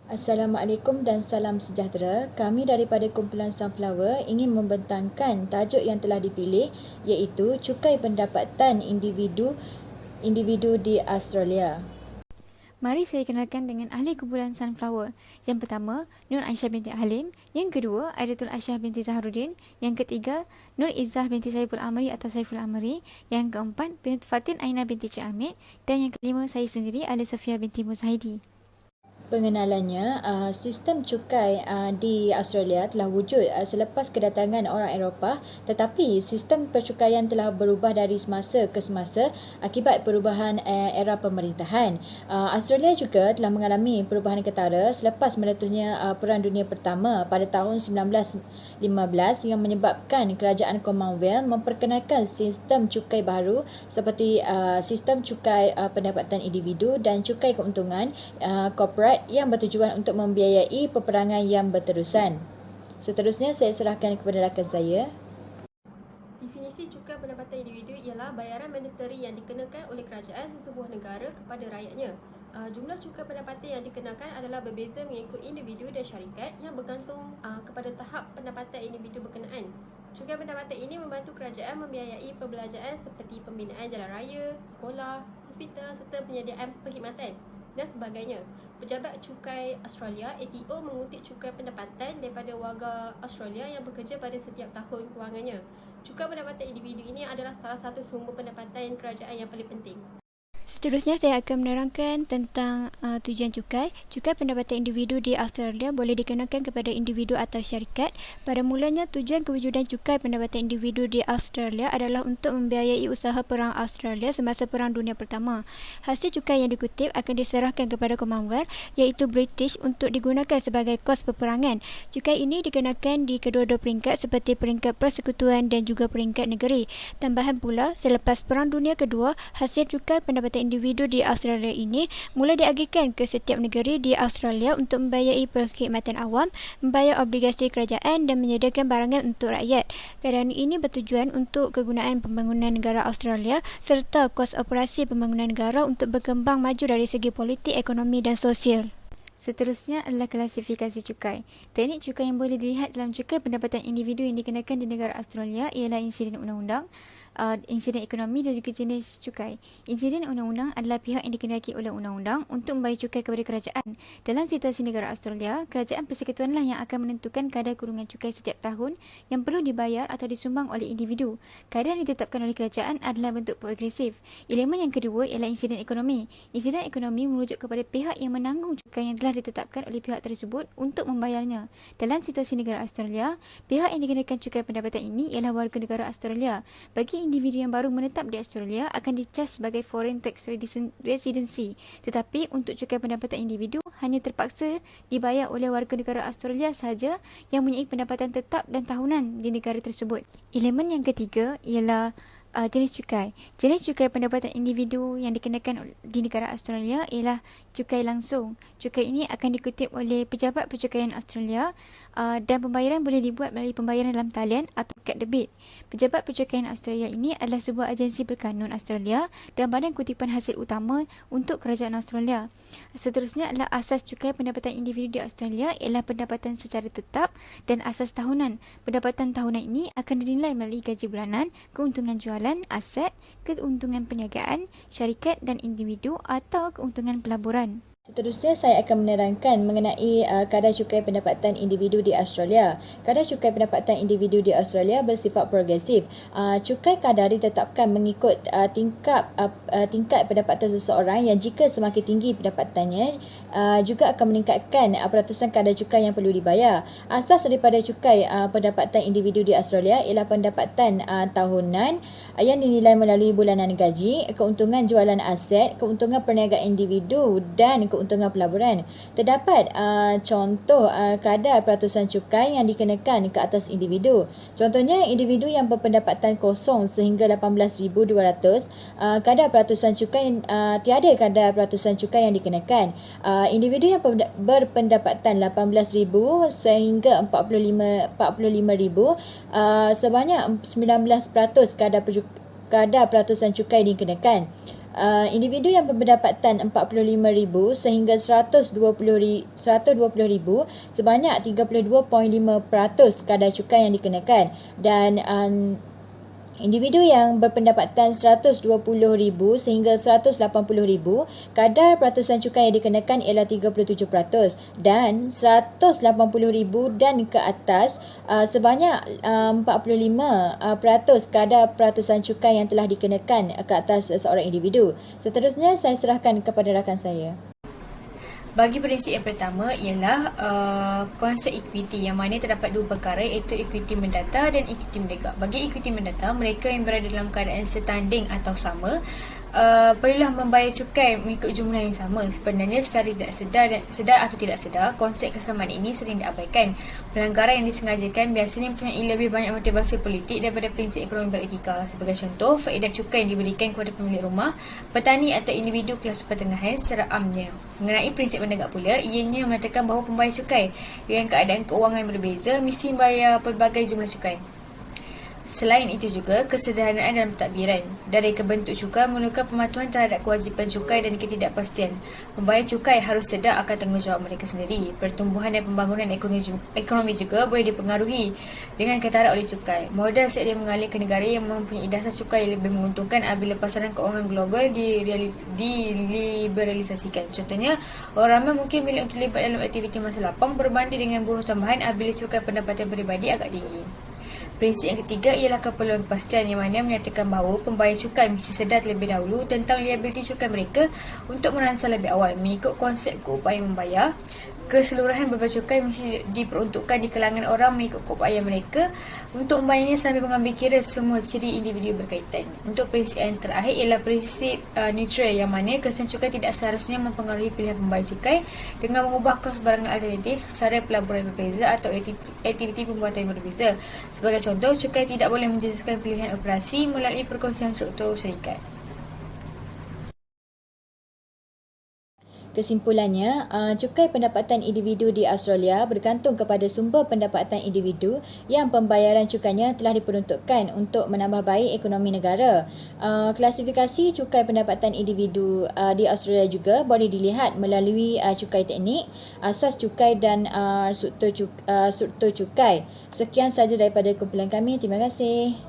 Assalamualaikum dan salam sejahtera. Kami daripada kumpulan Sunflower ingin membentangkan tajuk yang telah dipilih iaitu Cukai Pendapatan Individu di Australia. Mari saya kenalkan dengan ahli kumpulan Sunflower. Yang pertama, Nur Aisyah binti Halim. Yang kedua, Aidatul Aisyah binti Zaharuddin. Yang ketiga, Nur Izzah binti Saiful Amri atau Saiful Amri. Yang keempat, Binti Fatin Aina binti Cik Hamid. Dan yang kelima, saya sendiri, Ali Sofia binti Muzahidi. Pengenalannya, sistem cukai di Australia telah wujud selepas kedatangan orang Eropah, tetapi sistem percukaian telah berubah dari semasa ke semasa akibat perubahan era pemerintahan. Australia juga telah mengalami perubahan ketara selepas meletusnya Perang Dunia Pertama pada tahun 1915 yang menyebabkan kerajaan Commonwealth memperkenalkan sistem cukai baru seperti sistem cukai pendapatan individu dan cukai keuntungan korporat yang bertujuan untuk membiayai peperangan yang berterusan. Seterusnya saya serahkan kepada rakan saya. Definisi cukai pendapatan individu ialah bayaran mandatory yang dikenakan oleh kerajaan sesebuah negara kepada rakyatnya. Jumlah cukai pendapatan yang dikenakan adalah berbeza mengikut individu dan syarikat yang bergantung kepada tahap pendapatan individu berkenaan. Cukai pendapatan ini membantu kerajaan membiayai perbelanjaan seperti pembinaan jalan raya, sekolah, hospital serta penyediaan perkhidmatan dan sebagainya. Pejabat Cukai Australia ATO mengutip cukai pendapatan daripada warga Australia yang bekerja pada setiap tahun kewangannya. Cukai pendapatan individu ini adalah salah satu sumber pendapatan kerajaan yang paling penting. Seterusnya, saya akan menerangkan tentang tujuan cukai. Cukai pendapatan individu di Australia boleh dikenakan kepada individu atau syarikat. Pada mulanya, tujuan kewujudan cukai pendapatan individu di Australia adalah untuk membiayai usaha perang Australia semasa Perang Dunia Pertama. Hasil cukai yang dikutip akan diserahkan kepada Commonwealth, iaitu British, untuk digunakan sebagai kos peperangan. Cukai ini dikenakan di kedua-dua peringkat seperti peringkat persekutuan dan juga peringkat negeri. Tambahan pula, selepas Perang Dunia Kedua, hasil cukai pendapatan individu di Australia ini mula diagihkan ke setiap negeri di Australia untuk membiayai perkhidmatan awam, membayar obligasi kerajaan dan menyediakan barangan untuk rakyat. Kerana ini bertujuan untuk kegunaan pembangunan negara Australia serta kos operasi pembangunan negara untuk berkembang maju dari segi politik, ekonomi dan sosial. Seterusnya adalah klasifikasi cukai. Teknik cukai yang boleh dilihat dalam cukai pendapatan individu yang dikenakan di negara Australia ialah insiden undang-undang, insiden ekonomi dan juga jenis cukai. Insiden undang-undang adalah pihak yang dikehendaki oleh undang-undang untuk membayar cukai kepada kerajaan. Dalam situasi negara Australia, kerajaan persekutuanlah yang akan menentukan kadar kurungan cukai setiap tahun yang perlu dibayar atau disumbang oleh individu. Kadar yang ditetapkan oleh kerajaan adalah bentuk progresif. Elemen yang kedua ialah insiden ekonomi. Insiden ekonomi merujuk kepada pihak yang menanggung cukai yang telah ditetapkan oleh pihak tersebut untuk membayarnya. Dalam situasi negara Australia, pihak yang dikenakan cukai pendapatan ini ialah warga negara Australia. Bagi individu yang baru menetap di Australia akan dicas sebagai foreign tax residency, tetapi untuk cukai pendapatan individu hanya terpaksa dibayar oleh warga negara Australia sahaja yang mempunyai pendapatan tetap dan tahunan di negara tersebut. Elemen yang ketiga ialah jenis cukai. Jenis cukai pendapatan individu yang dikenakan di negara Australia ialah cukai langsung. Cukai ini akan dikutip oleh Pejabat Percukaian Australia dan pembayaran boleh dibuat melalui pembayaran dalam talian atau kad debit. Pejabat Percukaian Australia ini adalah sebuah agensi berkanun Australia dan badan kutipan hasil utama untuk kerajaan Australia. Seterusnya adalah asas cukai pendapatan individu di Australia ialah pendapatan secara tetap dan asas tahunan. Pendapatan tahunan ini akan dinilai melalui gaji bulanan, keuntungan jualan, aset, keuntungan perniagaan, syarikat dan individu atau keuntungan pelaburan. Seterusnya saya akan menerangkan mengenai kadar cukai pendapatan individu di Australia. Kadar cukai pendapatan individu di Australia bersifat progresif. Cukai kadar ditetapkan mengikut tingkat pendapatan seseorang yang jika semakin tinggi pendapatannya juga akan meningkatkan peratusan kadar cukai yang perlu dibayar. Asas daripada cukai pendapatan individu di Australia ialah pendapatan tahunan yang dinilai melalui bulanan gaji, keuntungan jualan aset, keuntungan perniagaan individu dan keuntungan pelaburan. Terdapat contoh kadar peratusan cukai yang dikenakan ke atas individu. Contohnya, individu yang berpendapatan kosong sehingga 18,200, kadar peratusan cukai tiada kadar peratusan cukai yang dikenakan. Individu yang berpendapatan 18,000 sehingga 45,000 sebanyak 19% kadar peratusan cukai dikenakan. Individu yang berpendapatan 45,000 sehingga 120,000 sebanyak 32.5% kadar cukai yang dikenakan, dan individu yang berpendapatan 120,000 sehingga 180,000 kadar peratusan cukai yang dikenakan ialah 37%, dan 180,000 dan ke atas sebanyak 45% kadar peratusan cukai yang telah dikenakan ke atas seorang individu. Seterusnya saya serahkan kepada rakan saya. Bagi prinsip yang pertama ialah konsep equity, yang mana terdapat dua perkara, iaitu equity mendata dan equity menegak. Bagi equity mendata, mereka yang berada dalam keadaan setanding atau sama perlulah membayar cukai mengikut jumlah yang sama. Sebenarnya secara tidak sedar atau tidak sedar, konsep kesamaan ini sering diabaikan. Pelanggaran yang disengajakan biasanya mempunyai lebih banyak motivasi politik daripada prinsip ekonomi beretika. Sebagai contoh, faedah cukai yang diberikan kepada pemilik rumah, petani atau individu kelas pertengahan secara amnya. Mengenai prinsip menegak pula, ianya mengatakan bahawa pembayar cukai dengan keadaan keuangan yang berbeza mesti membayar pelbagai jumlah cukai. Selain itu juga, kesederhanaan dalam pentadbiran. Dari kebentuk cukai memerlukan pematuhan terhadap kewajipan cukai dan ketidakpastian. Pembayar cukai harus sedar akan tanggungjawab mereka sendiri. Pertumbuhan dan pembangunan ekonomi juga boleh dipengaruhi dengan ketara oleh cukai. Modal sedia mengalir ke negara yang mempunyai dasar cukai yang lebih menguntungkan apabila pasaran keuangan global diliberalisasikan. Contohnya, orang ramai mungkin bila terlibat dalam aktiviti masa lapang berbanding dengan buruh tambahan apabila cukai pendapatan peribadi agak tinggi. Prinsip yang ketiga ialah keperluan kepastian, yang mana menyatakan bahawa pembayar cukai mesti sedar terlebih dahulu tentang liabiliti cukai mereka untuk merancang lebih awal. Mengikut konsep keupayaan membayar, keseluruhan beban cukai mesti diperuntukkan di kalangan orang mengikut keupayaan mereka untuk membayarnya sambil mengambil kira semua ciri individu berkaitan. Untuk prinsip yang terakhir ialah prinsip neutral, yang mana kesan cukai tidak seharusnya mempengaruhi pilihan pembayar cukai dengan mengubah kos barangan alternatif, cara pelaburan yang berbeza atau aktiviti pembuatan yang berbeza. Sebagai contoh, cukai tidak boleh menjelaskan pilihan operasi melalui perkongsian struktur syarikat. Kesimpulannya, cukai pendapatan individu di Australia bergantung kepada sumber pendapatan individu yang pembayaran cukainya telah diperuntukkan untuk menambah baik ekonomi negara. Klasifikasi cukai pendapatan individu di Australia juga boleh dilihat melalui cukai teknik, asas cukai dan struktur cukai. Sekian sahaja daripada kumpulan kami. Terima kasih.